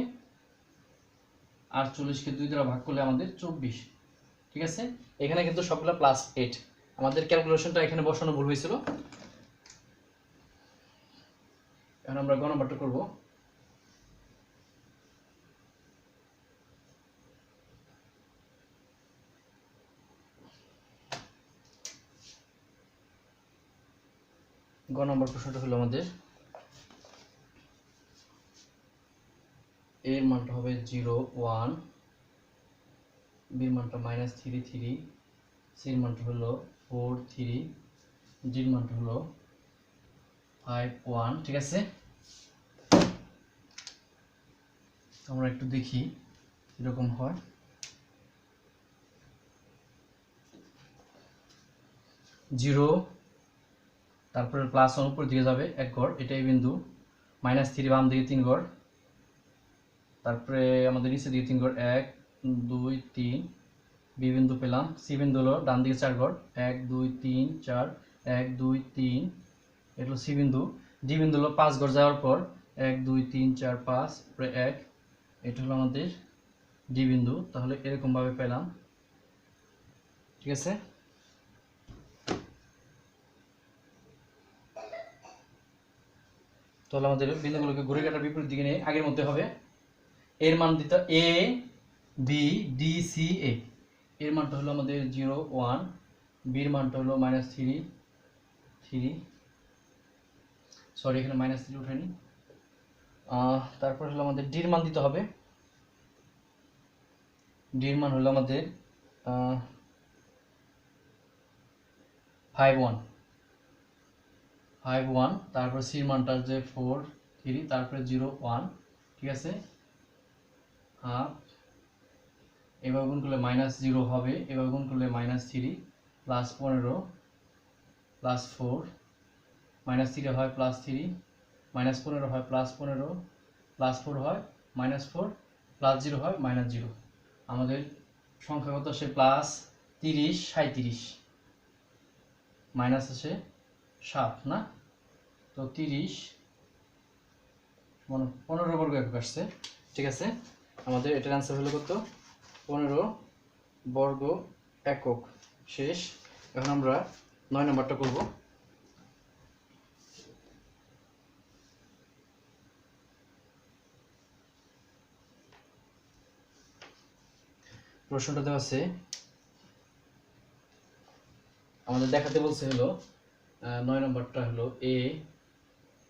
48কে 2 দ্বারা ভাগ করলে আমাদের 24, ঠিক আছে। এখানে কিন্তু সবগুলো +8, আমাদের ক্যালকুলেশনটা এখানে বসানো ভুল হয়েছিল। এখন আমরা গ নম্বরটা করব। গ নম্বর প্রশ্নটা হলো আমাদের এর মানটা হবে 0 1, বির মানটা -3 3, সির মানটা হলো 4 3, ডির মানটা হলো 5 1, ঠিক আছে। আমরা একটু দেখি এরকম হয়। জিরো, তারপরে প্লাস ওয়ান উপর দিকে যাবে এক ঘর, এটাই বিন্দু। মাইনাস থ্রি বাম দিকে 3 ঘর, তারপরে আমাদের নিচের দিকে 3 ঘর, 1 2 3, বি বিন্দু পেলাম। সি বিন্দু হলো ডান দিকে 4 ঘর, 1 2 3 4, 1 2 3, এটা হলো সি বিন্দু। ডি বিন্দু হলো 5 ঘর যাওয়ার পর 1 2 3 4 5, তারপরে 1, এটা হলো আমাদের ডি বিন্দু। তাহলে এরকম ভাবে পেলাম, ঠিক আছে। তাহলে আমাদের বিন্দুগুলোকে ঘুরে কাটার বিপরীত দিকে নিয়ে আগের মধ্যে হবে। এর মান দিতে এ বি ডি সি এ, এর মানটা হলো আমাদের 0 1, বির মানটা হলো -3, সরি এখানে -3 উঠাইনি। তারপর হলো আমাদের ডির মান দিতে হবে। ডির মান হলো আমাদের 5 1, তারপর সির মানটা যে 4 3, তারপরে 0 1, ঠিক আছে। হাফ, এবার গুণ করলে -0 হবে, এবার গুণ করলে -3 প্লাস 15 প্লাস 4, -3 হয় +3, -15 হয় +15, +4 হয় -4, +0 হয় -0। আমাদের সংখ্যাগত আসে +30 37, মাইনাস আসে 7 না, তো 30 মানে 15 বর্গ একক আসছে, ঠিক আছে। আমাদের এটার অ্যান্সার হলো কত? 15 বর্গ একক। শেষ। এখন আমরা 9 নম্বরটা করব। প্রশ্নটা দেওয়া আছে, আমাদের দেখাতে বলছে হলো 9 নম্বরটা হলো a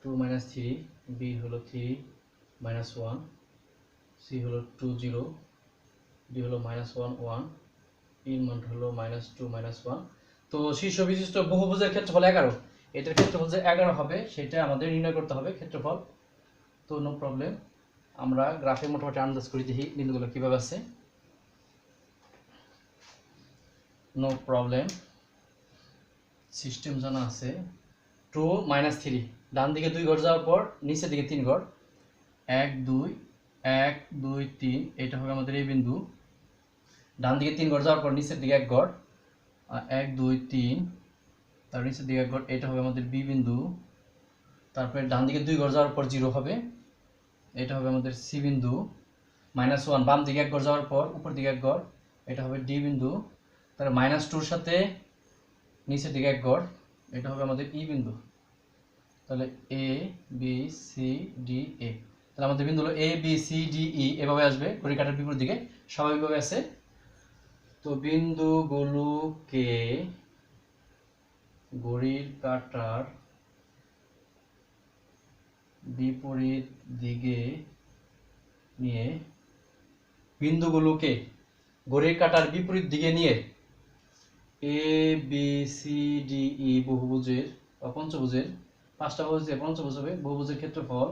2 - 3, b হলো 3 - 1, c হলো 2 0, d হলো -1 1, এর মান হলো -2 - 1। তো শীর্ষ বিশিষ্ট বহুভুজের ক্ষেত্রফল 11, এটার ক্ষেত্রফল যে 11 হবে সেটা আমাদের নির্ণয় করতে হবে ক্ষেত্রফল। তো নো প্রবলেম, আমরা গ্রাফে মোটামুটি আন্দাজ করে দেখি বিন্দুগুলো কিভাবে আছে। নো প্রবলেম, সিস্টেম জানা আছে। 2 - 3, ডান দিকে 2 ঘর যাওয়ার পর নিচের দিকে 3 ঘর, 1 2 1 2 3, এটা হবে আমাদের এই বিন্দু। ডান দিকে 3 ঘর যাওয়ার পর নিচের দিকে 1 ঘর, 1 2 3, তার নিচের দিকে 1 ঘর, এটা হবে আমাদের বি বিন্দু। তারপরে ডান দিকে 2 ঘর যাওয়ার পর 0 হবে, এটা হবে আমাদের সি বিন্দু। -1, বাম দিকে 1 ঘর যাওয়ার পর উপর দিকে 1 ঘর, এটা হবে ডি বিন্দু। তারপরে -2 সাথে নিচের দিকে 1 ঘর, এটা হবে আমাদের ই বিন্দু। তাহলে A B C D A, তাহলে আমাদের বিন্দু হলো A B C D E, এভাবে আসবে ঘড়ি কাটার বিপরীত দিকে স্বাভাবিকভাবে আছে। তো বিন্দুগুলোকে ঘড়ির কাটার বিপরীত দিকে নিয়ে A B C D E বহুভুজের বা পঞ্চভুজের, 5টা বহুভুজ দিয়ে পঞ্চভুজ হবে, বহুভুজের ক্ষেত্রফল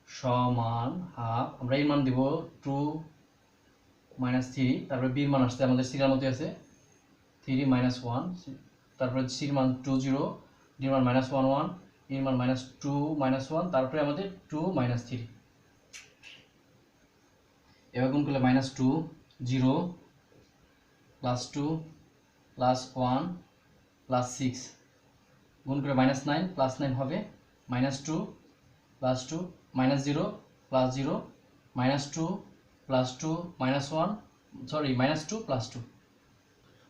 সমান হাফ। আমরা এর মান দিব 2 - 3, তারপরে বির মান আসছে আমাদের সিরিয়াল মধ্যে আছে 3 - 1, তারপরে সির মান 2 0, ডির মান -1 1, এর মান -2 - 1, তারপরে আমাদের 2 - 3, এবার গুণ করলে -2 0 +2 +1 +6, গুণ করে -9 +9 হবে, -2 +2 -0 +0 -2 +2 -1, সরি -2 +2।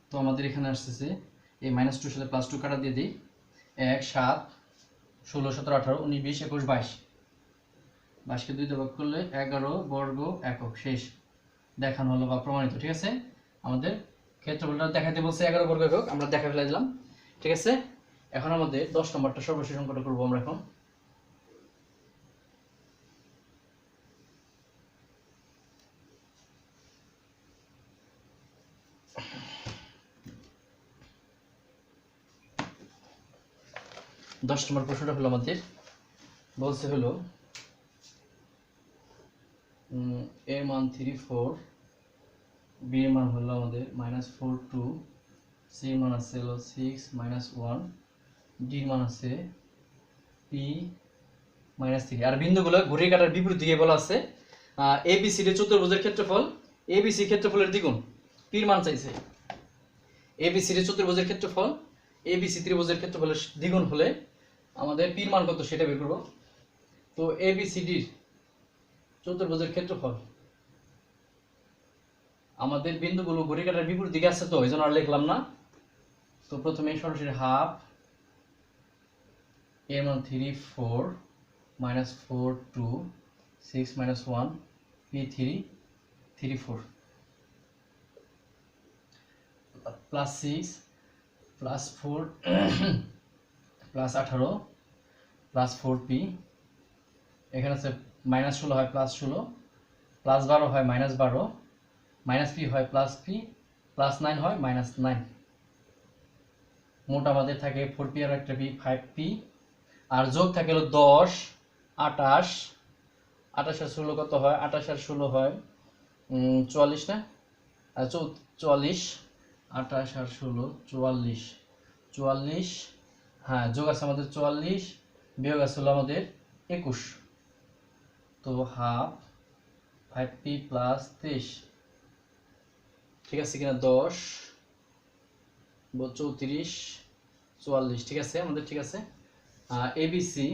তো আমাদের এখানে আসতেছে এই -2 সাথে +2 কাটা দিয়ে দিই, 1 7 16 17 18 19 20 21 22, 22কে 2 দিয়ে ভাগ করলে 11 বর্গ একক। শেষ, দেখানো হলো বা প্রমাণিত, ঠিক আছে। আমাদের ক্ষেত্রফলটা দেখাতে বলছে 11 বর্গ একক, আমরা দেখা ফেলে দিলাম, ঠিক আছে। এখন আমাদের 10 নম্বরটা সর্বশেষ অঙ্কটা করবো আমরা এখন। দশ নম্বর প্রশ্নটা হলো আমাদের বলছে হলো এর মান 3 4, বি এর মান হলো আমাদের -4 2, সি মান আছে হলো 6 মাইনাস 1, ডি মান আছে পি মাইনাস 3। আর বিন্দুগুলো ঘড়ির কাঁটার বিপরীত দিকে বলা আছে এবিসিডি চতুর্ভুজের ক্ষেত্রফল এবিসি ক্ষেত্রফলের দ্বিগুণ, পির মান চাইছে। এবিসিডি চতুর্ভুজের ক্ষেত্রফল এবিসি ত্রিভুজের ক্ষেত্রফলের দ্বিগুণ হলে আমাদের পির মান কত সেটা বের করব। তো এবিসিডির চতুর্ভুজের ক্ষেত্রফল, আমাদের বিন্দুগুলো ঘড়ির কাঁটার বিপরীত দিকে আছে তো এই জন্য আর লিখলাম না। তো প্রথমে সরাসরি হাফ এর মান 3 4 minus 4 2 6 minus 1 P 3 3 4 plus 6 plus 4 plus 18 plus 4 P, এখানে আছে মাইনাস 16 হয় প্লাস 16, প্লাস 12 হয় মাইনাস 12, মাইনাস পি হয় প্লাস পি, প্লাস 9 হয় মাইনাস 9। মোট আমাদের থাকে 4 পি আর একটা পি 5 পি, আর যোগ থাকে হলো 10 28 28 আর 16 কত হয়? 28 আর 16 হয় 44 না? আর 44 28 আর 16 44 44, হ্যাঁ যোগ আছে আমাদের 44, বিয়োগ আছে হলো আমাদের 21। তো হাফ 5p প্লাস 23, ঠিক আছে কিনা? 10 34 44, ঠিক আছে আমাদের, ঠিক আছে। এবিসি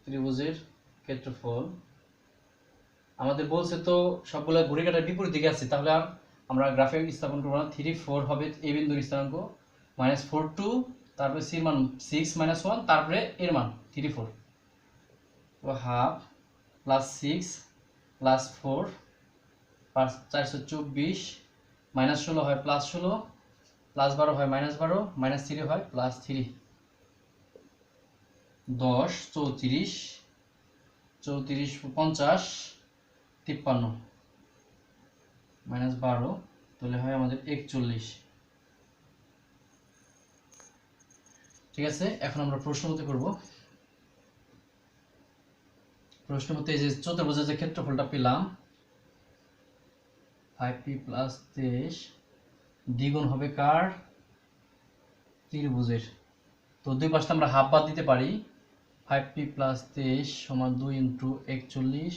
ত্রিভুজের ক্ষেত্রফল আমাদের বলছে তো সবগুলো ঘড়ির কাঁটার বিপরীত দিকে আছে, তাহলে আর আমরা গ্রাফে স্থাপন করবো না। 3 4 হবে এ বিন্দুর স্থানাঙ্ক, মাইনাস 4 2, তারপরে সির মান 6 মাইনাস 1, তারপরে এর মান 3 4। তো হাফ প্লাস 6 প্লাস 4 424, মাইনাস 16 হয় প্লাস 16, প্লাস 12 হয় মাইনাস 12, মাইনাস 3 হয় প্লাস 3। 10 34 34 50 53 মাইনাস 12, তাহলে হয় আমাদের 41। ঠিক আছে, এখন আমরা প্রশ্ন মতে করব। প্রশ্ন মতে এই যে চতুর্ভুজের যে ক্ষেত্রফলটা পেলাম 5p প্লাস 23 দ্বিগুণ হবে কার? ত্রিভুজের। তো দুই পাশে আমরা হাফ বাদ দিতে পারি। 5p প্লাস 23 সমান 2 ইন্টু 41,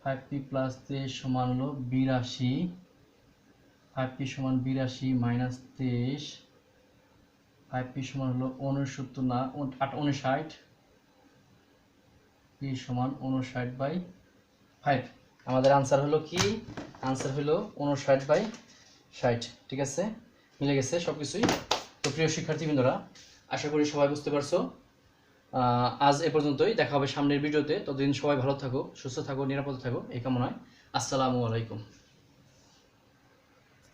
5p প্লাস 23 সমান হলো 82, 5p সমান 82 মাইনাস 23, 5p সমান হলো 69 না 59, p সমান 59/5। আমাদের আনসার হলো কি? আনসার হলো 59/60। ঠিক আছে, মিলে গেছে সব কিছুই। তো প্রিয় শিক্ষার্থীবৃন্দরা, আশা করি সবাই বুঝতে পারছো। আজ এ পর্যন্তই, দেখা হবে সামনের ভিডিওতে। ততদিন সবাই ভালো থাকো, সুস্থ থাকো, নিরাপদে থাকো, এই কামনায়। আসসালামু আলাইকুম।